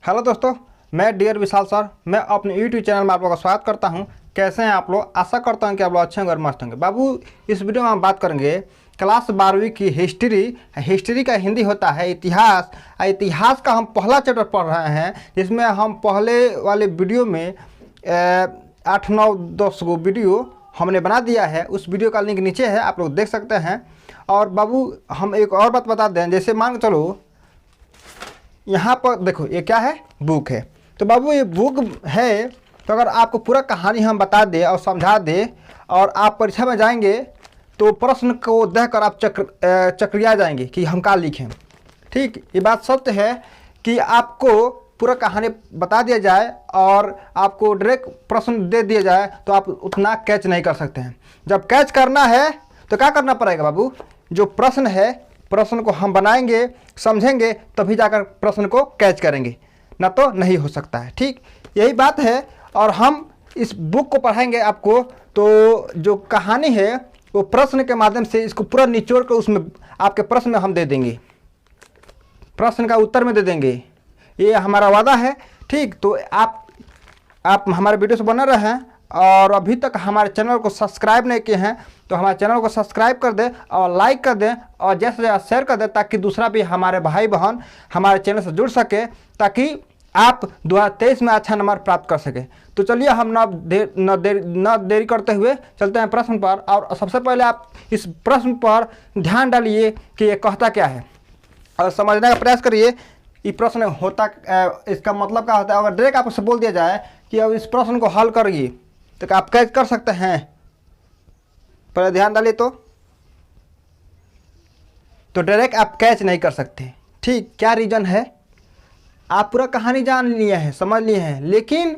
Hello दोस्तों, मैं dear विशाल sir, मैं अपने यूट्यूब चैनल में आप लोगों का स्वागत करता हूं। कैसे हैं आप लोग? आशा करता हूं कि आप लोग अच्छे होंगे और मस्त होंगे। बाबू, इस वीडियो में हम बात करेंगे क्लास 12वीं की हिस्ट्री का हिंदी होता है इतिहास। इतिहास का हम पहला चैप्टर पढ़ रहे हैं, जिसमें हम पहले वाले वीडियो में 8, 9, 10 गो वीडियो हमने बना दिया है। उस वीडियो का लिंक नीचे है, आप लोग देख सकते हैं। और बाबू, हम एक और बात बता दें, जैसे मान के चलो यहाँ पर देखो, ये क्या है? बुक है। तो बाबू, ये बुक है, तो अगर आपको पूरा कहानी हम बता दें और समझा दें और आप परीक्षा में जाएंगे तो प्रश्न को देखकर आप चक्रिया जाएंगे कि हम क्या लिखें। ठीक, ये बात सत्य है कि आपको पूरा कहानी बता दिया जाए और आपको डायरेक्ट प्रश्न दे दिया जाए तो आप उतना कैच नहीं कर सकते हैं। जब कैच करना है तो क्या करना पड़ेगा बाबू? जो प्रश्न है, प्रश्न को हम बनाएंगे, समझेंगे, तभी जाकर प्रश्न को कैच करेंगे, ना तो नहीं हो सकता है। ठीक, यही बात है। और हम इस बुक को पढ़ाएंगे आपको, तो जो कहानी है वो प्रश्न के माध्यम से इसको पूरा निचोड़ कर उसमें आपके प्रश्न में हम दे देंगे, प्रश्न का उत्तर में दे देंगे। ये हमारा वादा है। ठीक, तो आप हमारे वीडियो से बने रहें और अभी तक हमारे चैनल को सब्सक्राइब नहीं किए हैं तो हमारे चैनल को सब्सक्राइब कर दें और लाइक कर दें और ज़्यादा से ज़्यादा शेयर कर दें, ताकि दूसरा भी हमारे भाई बहन हमारे चैनल से जुड़ सके, ताकि आप 2023 में अच्छा नंबर प्राप्त कर सके। तो चलिए, हम न देरी करते हुए चलते हैं प्रश्न पर। और सबसे पहले आप इस प्रश्न पर ध्यान डालिए कि ये कहता क्या है और समझने का प्रयास करिए। ये प्रश्न होता, इसका मतलब क्या होता है। अगर डायरेक्ट आपसे बोल दिया जाए कि अब इस प्रश्न को हल करिए तो क्या आप कैच कर सकते हैं? पहले ध्यान डालिए। तो डायरेक्ट आप कैच नहीं कर सकते। ठीक, क्या रीज़न है? आप पूरा कहानी जान लिए हैं, समझ लिए हैं, लेकिन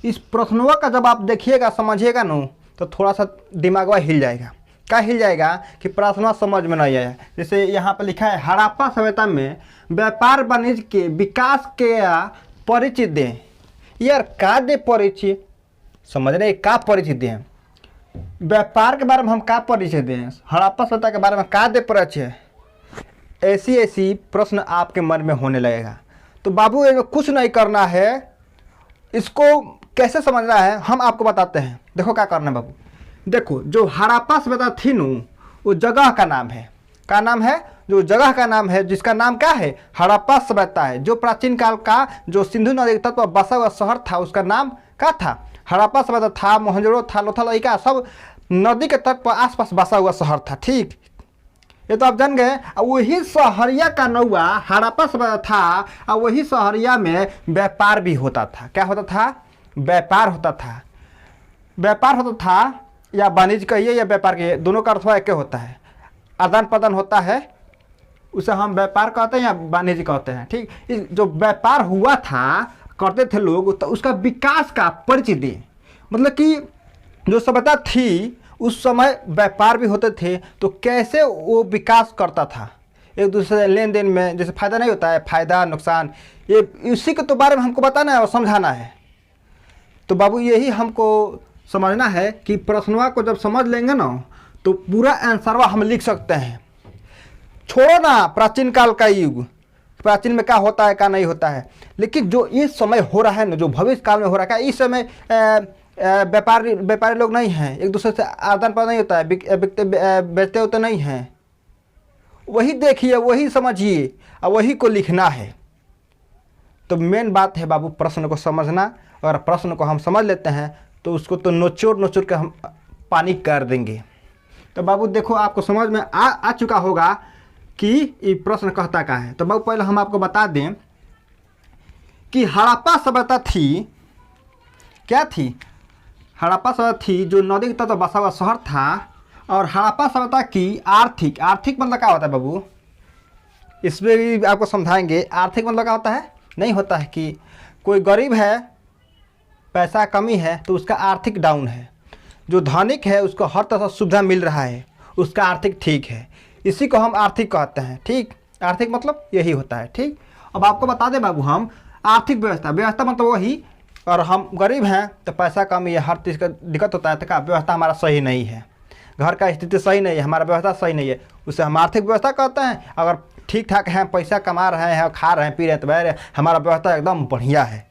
इस प्रश्नों का जब आप देखिएगा, समझिएगा न, तो थोड़ा सा दिमाग हिल जाएगा। क्या हिल जाएगा कि प्रश्न समझ में नहीं आया। जैसे यहाँ पर लिखा है, हड़प्पा सभ्यता में व्यापार वाणिज्य के विकास के परिचय दें। यार, का दे परिचय? समझ रहे, का परिचय दें? व्यापार के बारे में हम का परिचय दें? हड़प्पा सभ्यता के बारे में का दे परिचय? ऐसी प्रश्न आपके मन में होने लगेगा। तो बाबू, ये कुछ नहीं करना है, इसको कैसे समझना है हम आपको बताते हैं। देखो क्या करना है बाबू। देखो, जो हड़प्पा सभ्यता थी न, वो जगह का नाम है। क्या नाम है? जो जगह का नाम है, जिसका नाम क्या है? हड़प्पा सभ्यता है। जो प्राचीन काल का जो सिंधु नदी के तट पर बसा हुआ शहर था, उसका नाम क्या था? हड़प्पा सभ्यता था। मोहनजोदड़ो था, लोथल, इका सब नदी के तट पर आसपास बसा हुआ शहर था। ठीक, ये तो आप जान गए। वही शहरिया का नौवा हड़प्पा सभ्यता था और वही शहरिया में व्यापार भी होता था। क्या होता था? व्यापार होता था। व्यापार होता था, या वाणिज्य कहिए या व्यापार कहिए, दोनों का अर्थ एक होता है। आदान प्रदान होता है, उसे हम व्यापार कहते हैं या वाणिज्य कहते हैं। ठीक, जो व्यापार हुआ था, करते थे लोग, तो उसका विकास का परिचय दें। मतलब कि जो सभ्यता थी उस समय व्यापार भी होते थे, तो कैसे वो विकास करता था एक दूसरे लेन देन में। जैसे फ़ायदा नहीं होता है, फ़ायदा नुकसान, ये इसी के तो बारे में हमको बताना है और समझाना है। तो बाबू, यही हमको समझना है कि प्रश्नवा को जब समझ लेंगे ना, तो पूरा आंसरवा हम लिख सकते हैं। छोड़ो ना प्राचीन काल का युग, प्राचीन में क्या होता है क्या नहीं होता है, लेकिन जो इस समय हो रहा है ना, जो भविष्य काल में हो रहा है, इस समय व्यापारी लोग नहीं हैं, एक दूसरे से आदान प्रदान नहीं होता है, बेचते होते नहीं हैं। वही देखिए, वही समझिए और वही को लिखना है। तो मेन बात है बाबू, प्रश्न को समझना। और प्रश्न को हम समझ लेते हैं तो उसको तो नोचोड़ के हम पानी कर देंगे। तो बाबू देखो, आपको समझ में आ चुका होगा कि ये प्रश्न कहता क्या है। तो बाबू, पहले हम आपको बता दें कि हड़प्पा सभ्यता थी, क्या थी? हड़प्पा सभ्यता थी जो नदी के तट पर बसा हुआ शहर था। और हड़प्पा सभ्यता की आर्थिक मतलब क्या होता है बाबू? इसमें भी आपको समझाएंगे। आर्थिक मतलब क्या होता है? नहीं होता है कि कोई गरीब है, पैसा कमी है तो उसका आर्थिक डाउन है। जो धनिक है उसको हर तरह से सुविधा मिल रहा है, उसका आर्थिक ठीक है। इसी को हम आर्थिक कहते हैं। ठीक, आर्थिक मतलब यही होता है। ठीक, अब आपको बता दें बाबू, हम आर्थिक व्यवस्था मतलब वही। और हम गरीब हैं तो पैसा कमी है, हर चीज़ का दिक्कत होता है, तो क्या व्यवस्था हमारा सही नहीं है, घर का स्थिति सही नहीं है, हमारा व्यवस्था सही नहीं है, उसे हम आर्थिक व्यवस्था कहते हैं। अगर ठीक ठाक हैं, पैसा कमा रहे हैं, खा रहे हैं, पी रहे हैं, तो भाई हमारा व्यवस्था एकदम बढ़िया है।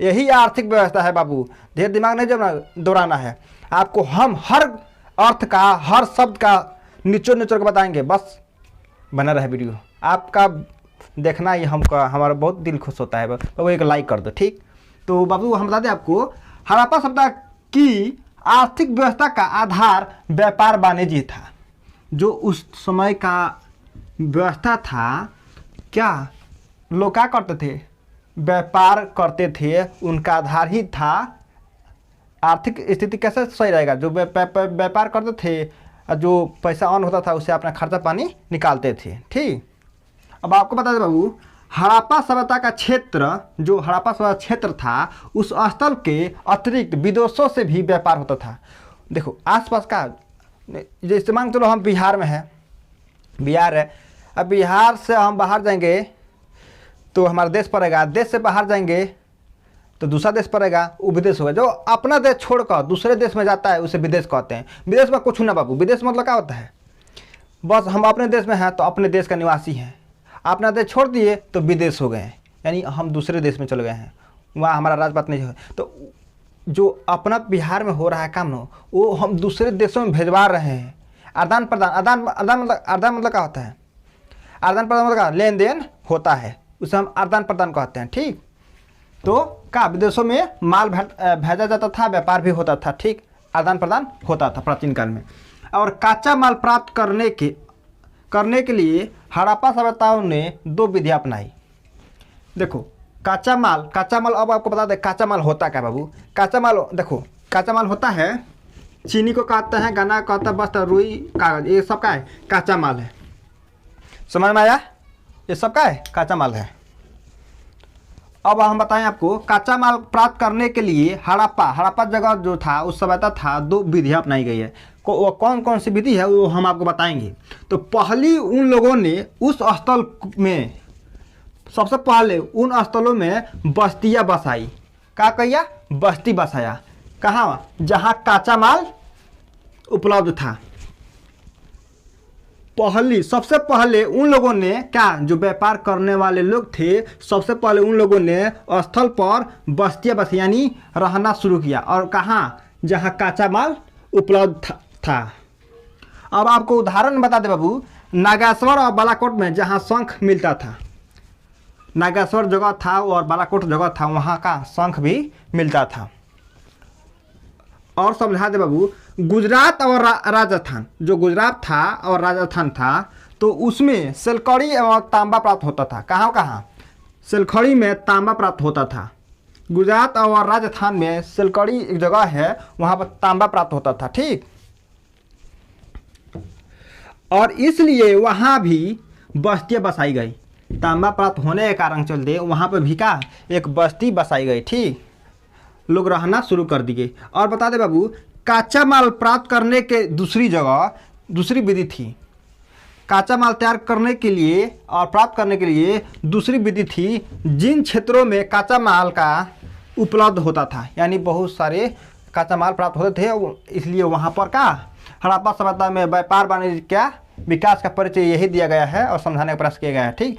यही आर्थिक व्यवस्था है बाबू। ढेर दिमाग नहीं जब दौड़ाना है आपको। हम हर अर्थ का, हर शब्द का निचोड़ निचोड़ के बताएंगे। बस बना रहे वीडियो, आपका देखना ही हमका हमारा बहुत दिल खुश होता है। तो वो एक लाइक कर दो, ठीक। तो बाबू हम बता दें आपको, हड़प्पा सभ्यता की आर्थिक व्यवस्था का आधार व्यापार वाणिज्य था। जो उस समय का व्यवस्था था, क्या लोग क्या करते थे, व्यापार करते थे, उनका आधार ही था। आर्थिक स्थिति कैसे सही रहेगा, जो व्यापार करते थे, जो पैसा ऑन होता था उससे अपना खर्चा पानी निकालते थे, ठीक। अब आपको बता दें बाबू, हड़प्पा सभ्यता का क्षेत्र, जो हड़प्पा सभ्यता क्षेत्र था, उस स्थल के अतिरिक्त विदेशों से भी व्यापार होता था। देखो आसपास का, जैसे मान चलो हम बिहार में हैं, बिहार है, अब बिहार से हम बाहर जाएंगे तो हमारा देश पड़ेगा, देश से बाहर जाएंगे तो दूसरा देश पड़ेगा, वो विदेश होगा। जो अपना देश छोड़कर दूसरे देश में जाता है उसे विदेश कहते हैं। विदेश में कुछ ना बाबू, विदेश मतलब क्या होता है, बस हम अपने देश में हैं तो अपने देश का निवासी हैं, अपना देश छोड़ दिए तो विदेश हो गए, यानी हम दूसरे देश में चले गए हैं, वहाँ हमारा राजपाट नहीं है। तो जो अपना बिहार में हो रहा है काम ना, वो हम दूसरे देशों में भेजवा रहे हैं। आदान प्रदान, आदान मतलब क्या होता है, आदान प्रदान मतलब क्या, लेन देन होता है, उसे हम आदान प्रदान कहते हैं, ठीक। तो क्या विदेशों में माल भेजा जाता था, व्यापार भी होता था, ठीक, आदान प्रदान होता था प्राचीन काल में। और कच्चा माल प्राप्त करने के लिए हड़प्पा सभ्यताओं ने 2 विधियाँ अपनाई। देखो कच्चा माल, अब आपको बता दें कच्चा माल होता क्या बाबू। कच्चा माल देखो, कच्चा माल होता है, चीनी को कहते हैं, गन्ना कहता है, वस्त्र, रुई, कागज, ये सब का है कच्चा माल है। समझ में आया, ये सब का है कच्चा माल है। अब हम बताएं आपको, कच्चा माल प्राप्त करने के लिए हड़प्पा जगह जो था, उस सभ्यता था, 2 विधियाँ अपनाई गई है। वो कौन कौन सी विधि है वो हम आपको बताएंगे। तो पहली उन लोगों ने उस स्थल में, सबसे पहले उन स्थलों में बस्तियाँ बसाई। क्या कहिया, बस्ती बसाया। कहाँ, जहाँ कच्चा माल उपलब्ध था। सबसे पहले उन लोगों ने क्या, जो व्यापार करने वाले लोग थे, सबसे पहले उन लोगों ने स्थल पर बस्तियाँ बसाई, यानी रहना शुरू किया। और कहाँ, जहाँ कच्चा माल उपलब्ध था। अब आपको उदाहरण बता दे बाबू, नागेश्वर और बालाकोट में जहाँ शंख मिलता था, नागेश्वर जगह था और बालाकोट जगह था, वहाँ का शंख भी मिलता था। और समझा दे बाबू, गुजरात और राजस्थान, जो गुजरात था और राजस्थान था, तो उसमें सिलखड़ी और तांबा प्राप्त होता था। कहाँ, सिलखड़ी में तांबा प्राप्त होता था। गुजरात और राजस्थान में सिलखड़ी एक जगह है, वहाँ पर तांबा प्राप्त होता था, ठीक। और इसलिए वहाँ भी बस्तियाँ बसाई गई। तांबा प्राप्त होने के कारण चलते वहाँ पर भी का एक बस्ती बसाई गई, ठीक। लोग रहना शुरू कर दिए। और बता दे बाबू, कच्चा माल प्राप्त करने के दूसरी विधि थी। कच्चा माल तैयार करने के लिए और प्राप्त करने के लिए दूसरी विधि थी। जिन क्षेत्रों में कच्चा माल का उपलब्ध होता था, यानी बहुत सारे कच्चा माल प्राप्त होते थे, इसलिए वहाँ पर का हड़प्पा सभ्यता में व्यापार वाणिज्य का विकास का परिचय यही दिया गया है और समझाने का प्रयास किया गया है, ठीक।